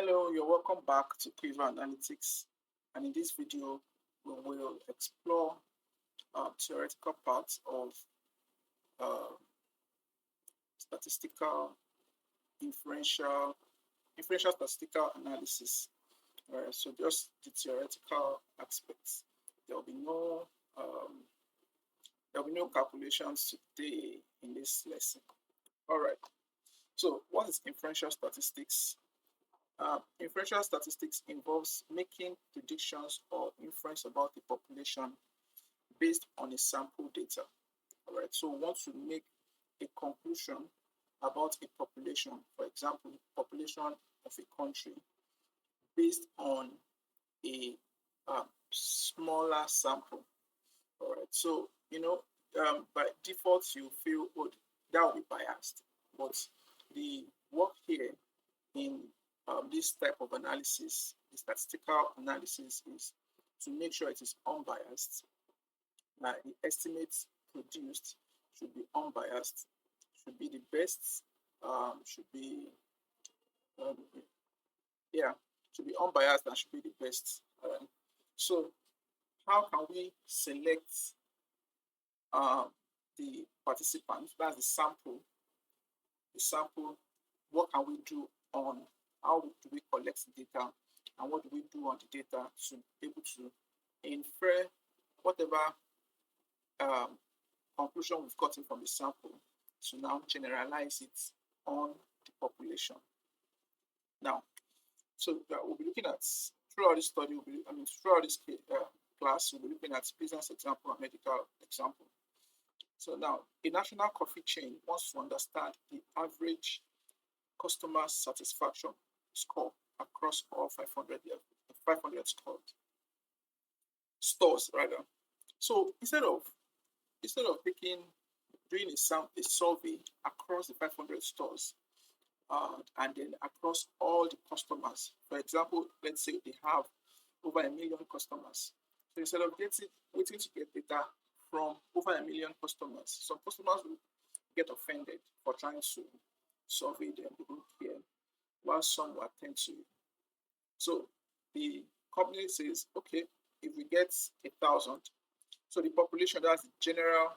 Hello, you're welcome back to Quiver Analytics, and in this video we will explore theoretical parts of uh, statistical inferential statistical analysis. So just the theoretical aspects. There will be no um, there will be no calculations today in this lesson. All right. So what is inferential statistics? Inferential statistics involves making predictions or inference about the population based on a sample data. All right. So we want to make a conclusion about a population, for example, population of a country, based on a smaller sample. All right. So by default you feel that will be biased, but the work here in this type of analysis, the statistical analysis, is to make sure it is unbiased. The estimates produced should be unbiased, should be the best, should be um, yeah, should be unbiased and should be the best. So how can we select the participants? That's the sample. The sample. What can we do on how do we collect data, and what do we do on the data to be able to infer whatever conclusion we've gotten from the sample to now generalize it on the population. Now, so we'll be looking at throughout this study. Throughout this class, we'll be looking at business example and medical example. So now, a national coffee chain wants to understand the average customer satisfaction score across all 500 stores rather. So instead of doing a survey across the 500 stores and then across all the customers, for example, let's say they have over 1 million customers. So instead of waiting to get data from over 1 million customers, some customers will get offended for trying to survey them, they don't care, while some will attend to you. So the company says, okay, if we get 1,000, so the population, that's the general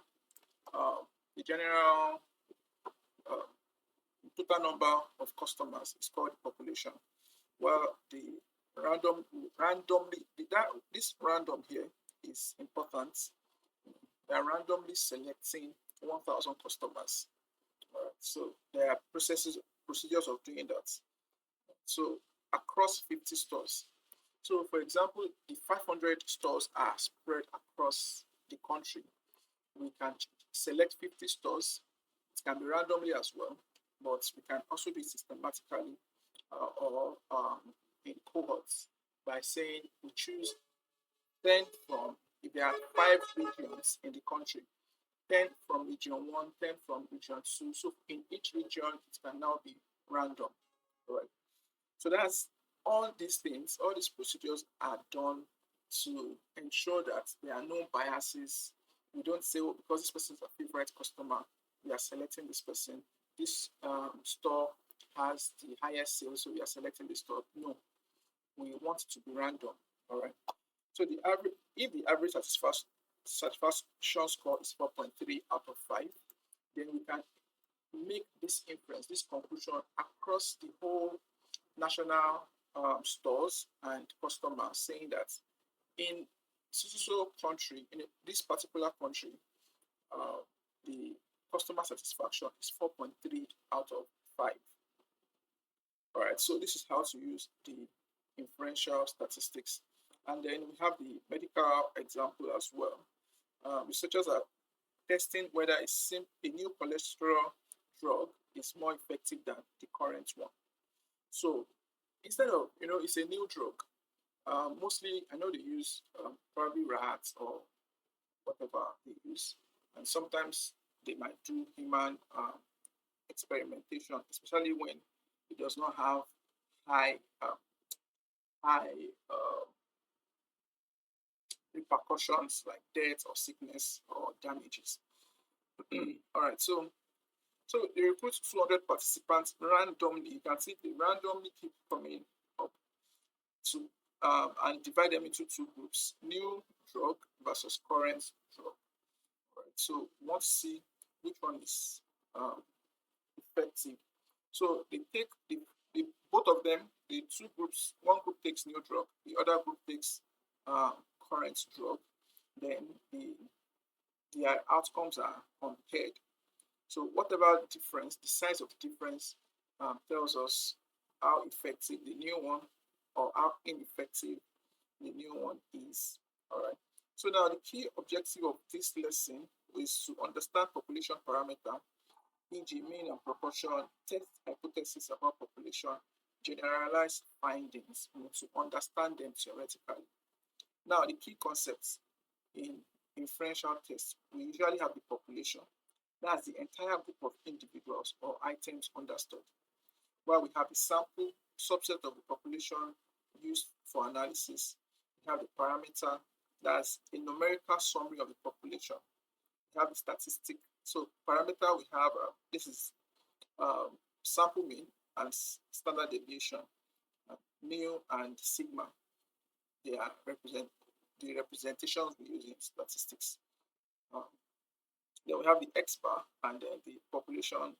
total number of customers is called the population. Well, the this random here is important. They are randomly selecting 1,000 customers. So there are procedures of doing that. So across 50 stores. So for example, if 500 stores are spread across the country, we can select 50 stores. It can be randomly as well, but we can also do it systematically or in cohorts by saying we choose 10 from, if there are 5 regions in the country, 10 from region 1, 10 from region 2. So in each region, it can now be random. All right. So that's all these things, all these procedures are done to ensure that there are no biases. We don't say, oh, because this person is a favorite customer, we are selecting this person. This store has the highest sales, so we are selecting this store. No, we want it to be random. All right. So if the average satisfaction score is 4.3 out of 5, then we can make this inference, this conclusion across the whole national stores and customers, saying that in so country, in this particular country, the customer satisfaction is 4.3 out of 5. All right, so this is how to use the inferential statistics. And then we have the medical example as well. Researchers are testing whether a new cholesterol drug is more effective than the current one. So instead of, it's a new drug. Mostly, I know they use probably rats or whatever they use, and sometimes they might do human experimentation, especially when it does not have high repercussions like death or sickness or damages. All right, so they recruit 200 participants randomly. You can see they randomly keep coming to and divide them into two groups: new drug versus current drug. Right. So we want to see which one is effective. So they take the both of them, the two groups. One group takes new drug, the other group takes current drug. Then their outcomes are compared. So whatever difference, the size of the difference tells us how effective the new one or how ineffective the new one is. All right. So now the key objective of this lesson is to understand population parameter, e.g. mean and proportion, test hypothesis about population, generalize findings, to understand them theoretically. Now the key concepts in inferential tests, we usually have the population. That's the entire group of individuals or items understood. While we have the sample subset of the population used for analysis, we have the parameter, that's a numerical summary of the population. We have the statistic. So parameter, we have this is sample mean and standard deviation, mu and sigma. They are the representations we use in statistics. Then we have the X bar and then the population, and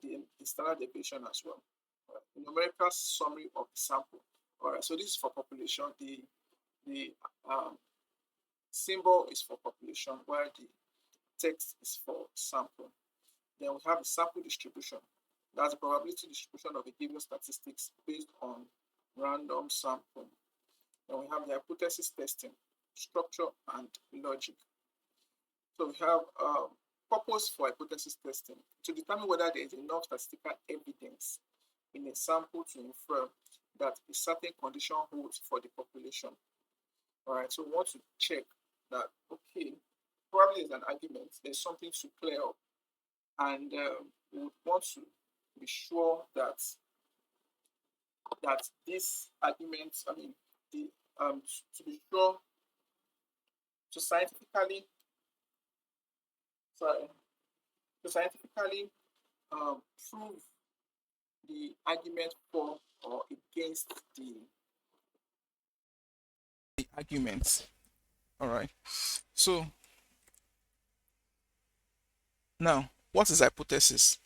the standard deviation as well. The numerical summary of the sample. All right, so this is for population. The symbol is for population, while the text is for sample. Then we have the sample distribution. That's the probability distribution of a given statistics based on random sampling. Then we have the hypothesis testing, structure and logic. So we have purpose for hypothesis testing to determine whether there is enough statistical evidence in a sample to infer that a certain condition holds for the population. All right, so we want to check that, okay, probably there's an argument, there's something to clear up, and we would want to be sure that this argument, to be sure to scientifically prove the argument for or against the arguments. All right. So now, what is hypothesis?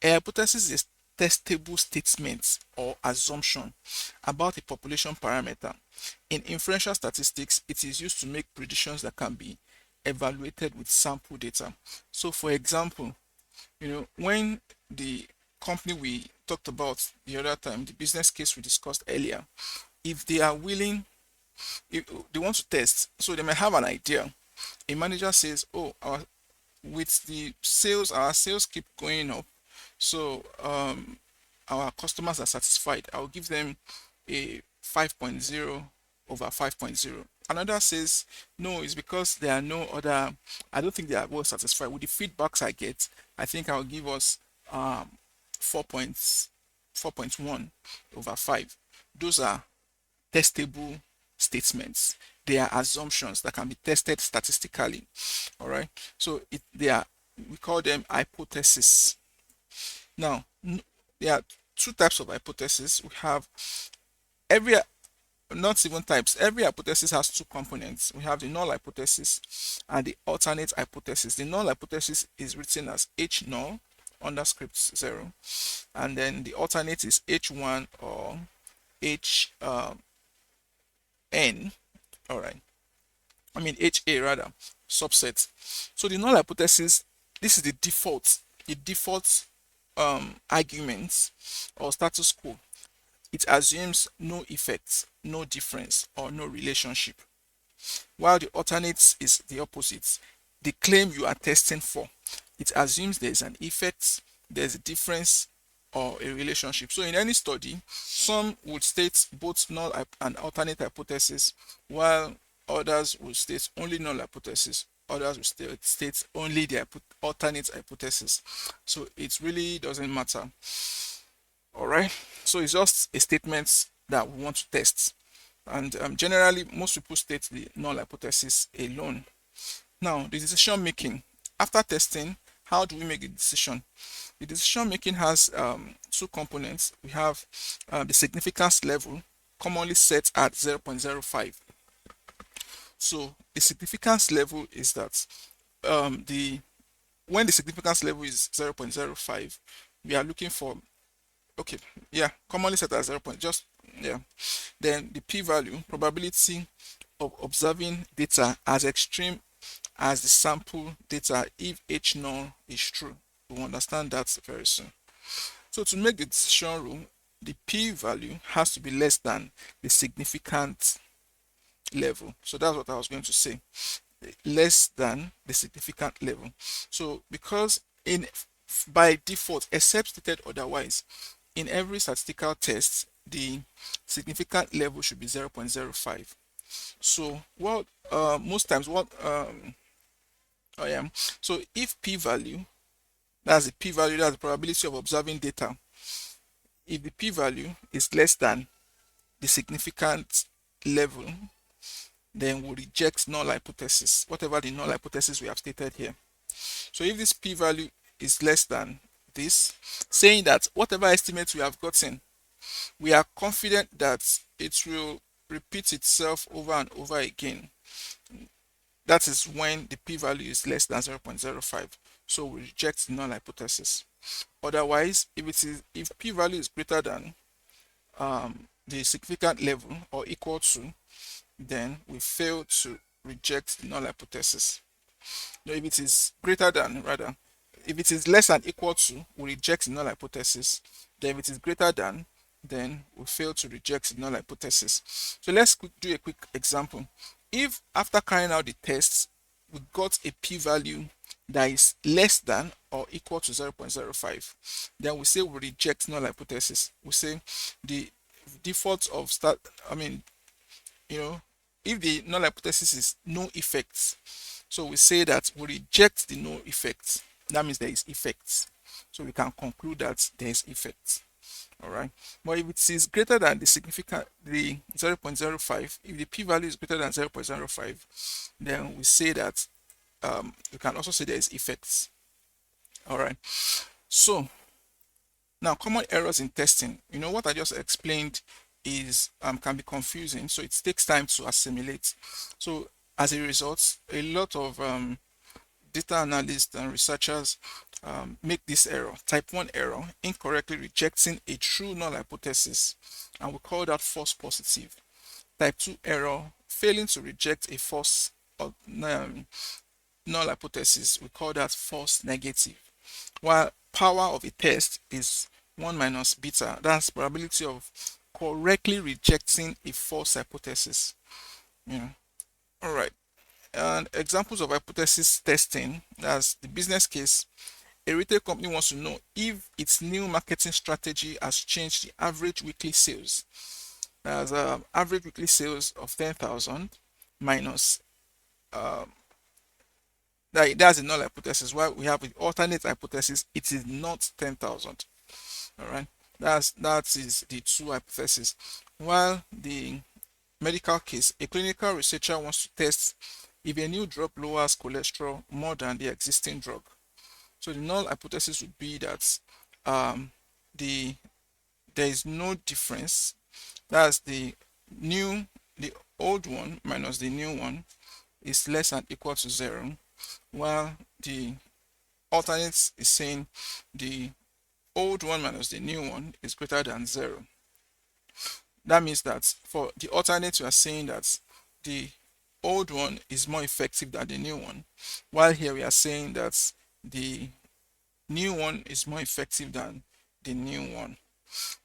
A hypothesis is testable statement or assumption about a population parameter. In inferential statistics, it is used to make predictions that can be evaluated with sample data. So for example, when the company we talked about the other time, the business case we discussed earlier, if they are willing, if they want to test, so they may have an idea. A manager says, oh, with the sales, our sales keep going up, so our customers are satisfied. I'll give them a 5.0 over 5.0. Another says, no, it's because there are no other, I don't think they are well satisfied with the feedbacks I get. I think I'll give us 4.1 over 5. Those are testable statements. They are assumptions that can be tested statistically. All right, so we call them hypotheses. Now, there are two types of hypotheses. We have not even types. Every hypothesis has two components. We have the null hypothesis and the alternate hypothesis. The null hypothesis is written as H null under script 0, and then the alternate is H1 or H n. All right, HA rather, subset. So the null hypothesis, this is the default argument or status quo. It assumes no effect, no difference, or no relationship. While the alternate is the opposite. The claim you are testing for, it assumes there is an effect, there's a difference, or a relationship. So in any study, some would state both null and alternate hypothesis, while others will state only null hypothesis, others will state only the alternate hypothesis. So it really doesn't matter. All right, so it's just a statement that we want to test, and generally most people state the null hypothesis alone. Now, the decision making after testing, how do we make the decision? The decision making has two components. We have the significance level, commonly set at 0.05. So the significance level is that the when the significance level is 0.05, we are looking for, okay, yeah, commonly set at 0. Just, yeah. Then the p-value, probability of observing data as extreme as the sample data if h null is true. We'll understand that very soon. So to make the decision rule, the p-value has to be less than the significant level. So that's what I was going to say, less than the significant level. So because by default, except stated otherwise, in every statistical test, the significant level should be 0.05. So what most times what I am so if p-value, that's the p-value, that's the probability of observing data, if the p-value is less than the significant level, then we'll reject null hypothesis, whatever the null hypothesis we have stated here. So if this p-value is less than this, saying that whatever estimate we have gotten, we are confident that it will repeat itself over and over again, that is when the p-value is less than 0.05. So we reject the null hypothesis. Otherwise, if p-value is greater than the significant level or equal to, then we fail to reject the null hypothesis. No, if it is greater than, rather, if it is less than equal to, we reject the null hypothesis. Then if it is greater than, then we fail to reject the null hypothesis. So let's do a quick example. If after carrying out the tests, we got a p-value that is less than or equal to 0.05, then we say we reject null hypothesis. We say the default of if the null hypothesis is no effects, so we say that we reject the no effects. That means there is effects. So we can conclude that there is effects. All right. But if it is greater than the 0.05, if the p-value is greater than 0.05, then we say that we can also say there is effects. All right. So now, common errors in testing. What I just explained is can be confusing, so it takes time to assimilate. So as a result, a lot of data analysts and researchers make this error, type 1 error, incorrectly rejecting a true null hypothesis, and we call that false positive. Type 2 error, failing to reject a false null hypothesis, we call that false negative. While power of a test is 1 minus beta, that's probability of correctly rejecting a false hypothesis. All right. And examples of hypothesis testing, that's the business case. A retail company wants to know if its new marketing strategy has changed the average weekly sales. There's average weekly sales of 10,000 minus that's a null hypothesis. While we have the alternate hypothesis, it is not 10,000. All right, that is the two hypotheses. While the medical case, a clinical researcher wants to test if a new drug lowers cholesterol more than the existing drug. So the null hypothesis would be that there is no difference. That's the old one minus the new one is less than equal to 0, while the alternate is saying the old one minus the new one is greater than 0. That means that for the alternate, we are saying that the old one is more effective than the new one, while here we are saying that the new one is more effective than the new one.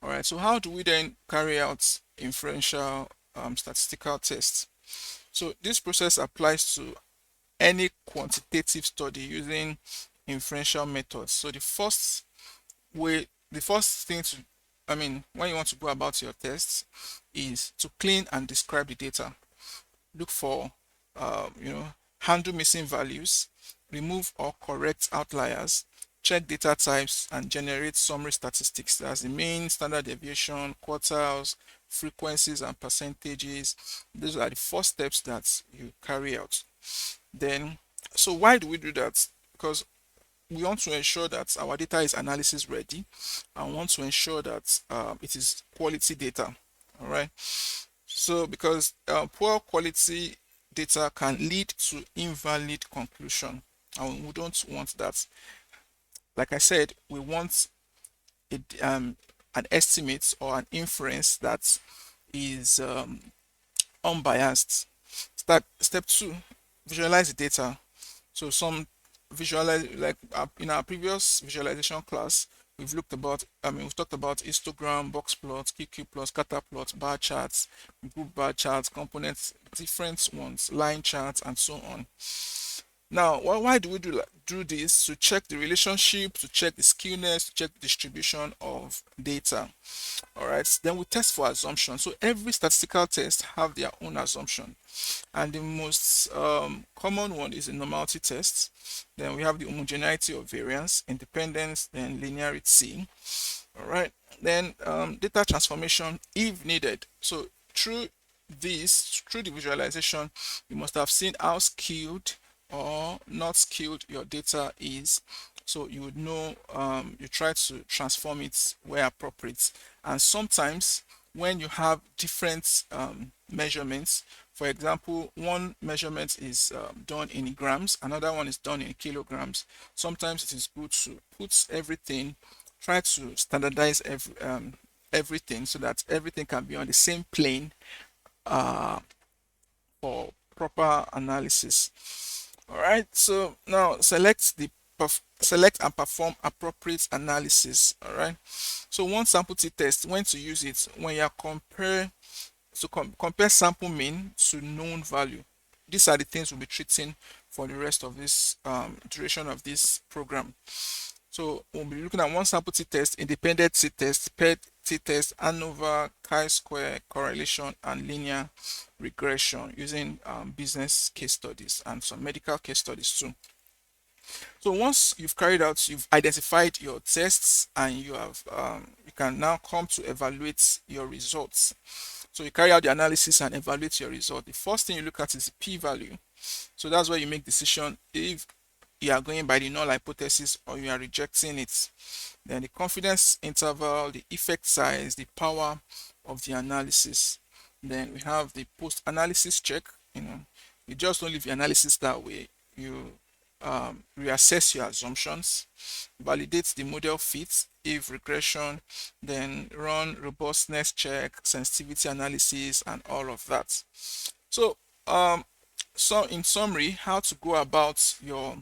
All right, so how do we then carry out inferential statistical tests? So this process applies to any quantitative study using inferential methods. So the first thing when you want to go about your tests is to clean and describe the data. Look for handle missing values, remove or correct outliers, check data types, and generate summary statistics. That's the mean, standard deviation, quartiles, frequencies, and percentages. Those are the first steps that you carry out. Then, so why do we do that? Because we want to ensure that our data is analysis ready, and want to ensure that it is quality data. All right. So because poor quality data can lead to invalid conclusion, and we don't want that. Like I said, we want an estimate or an inference that is unbiased. Step two, visualize the data. So some visualize, like in our previous visualization class, we've talked about histogram, box plots, QQ plots, scatter plots, bar charts, group bar charts, components, different ones, line charts, and so on. Now, why do we do this? To check the relationship, to check the skewness, to check the distribution of data. All right. Then we test for assumption. So every statistical test have their own assumption, and the most common one is the normality test. Then we have the homogeneity of variance, independence, then linearity. All right. Then data transformation if needed. So through through the visualization, you must have seen how skewed or not skewed your data is. So you would know, you try to transform it where appropriate. And sometimes when you have different measurements, for example, one measurement is done in grams, another one is done in kilograms. Sometimes it is good to put everything, try to standardize everything so that everything can be on the same plane uh, for proper analysis. All right, so now select and perform appropriate analysis. All right, so one sample t-test, when to use it, when you compare sample mean to known value. These are the things we'll be treating for the rest of this duration of this program. So we'll be looking at one sample t-test, independent t-test, paired t-test, ANOVA, chi-square, correlation, and linear regression using business case studies and some medical case studies too. So once you've identified your tests, and you can now come to evaluate your results. So you carry out the analysis and evaluate your result. The first thing you look at is the p-value. So that's where you make decision if you are going by the null hypothesis or you are rejecting it. Then the confidence interval, the effect size, the power of the analysis. Then we have the post-analysis check. You just don't leave the analysis that way. You reassess your assumptions, validate the model fit if regression, then run robustness check, sensitivity analysis, and all of that. So in summary, how to go about your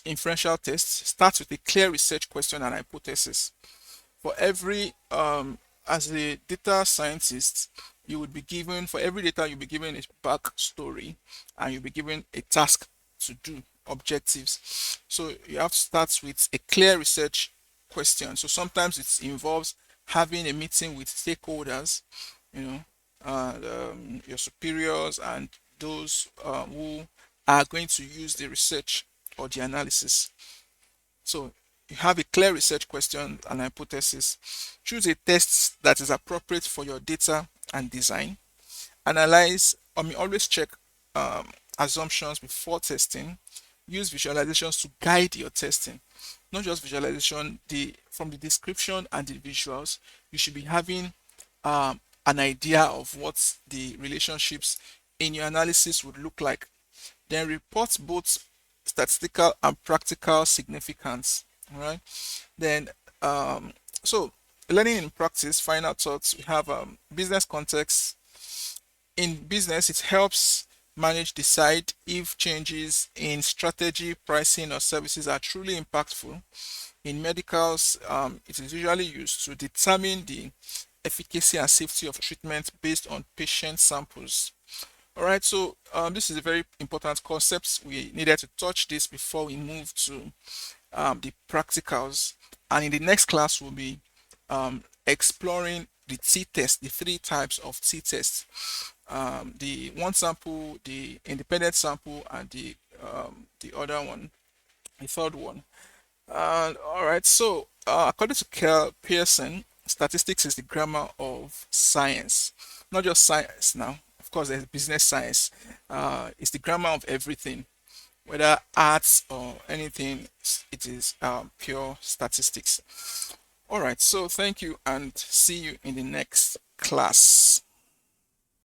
inferential test: start with a clear research question and hypothesis. For every as a data scientist, you would be given, for every data, you'll be given a backstory, and you'll be given a task to do, objectives. So you have to start with a clear research question. So sometimes it involves having a meeting with stakeholders, your superiors, and those who are going to use the research or the analysis. So you have a clear research question and hypothesis. Choose a test that is appropriate for your data and design. Always check assumptions before testing. Use visualizations to guide your testing. Not just visualization, from the description and the visuals, you should be having an idea of what the relationships in your analysis would look like. Then report both statistical and practical significance. All right. Then so learning in practice, final thoughts. We have business context. In business, it helps decide if changes in strategy, pricing, or services are truly impactful. In medicals, it is usually used to determine the efficacy and safety of treatment based on patient samples. All right, so this is a very important concept. We needed to touch this before we move to the practicals. And in the next class, we'll be exploring the t-test, the three types of t-tests. The one sample, the independent sample, and the other one, the third one. All right, so according to Carl Pearson, statistics is the grammar of science. Not just science now. Of course, there's business science. It's the grammar of everything. whether arts or anything, it is pure statistics. All right, so thank you and see you in the next class.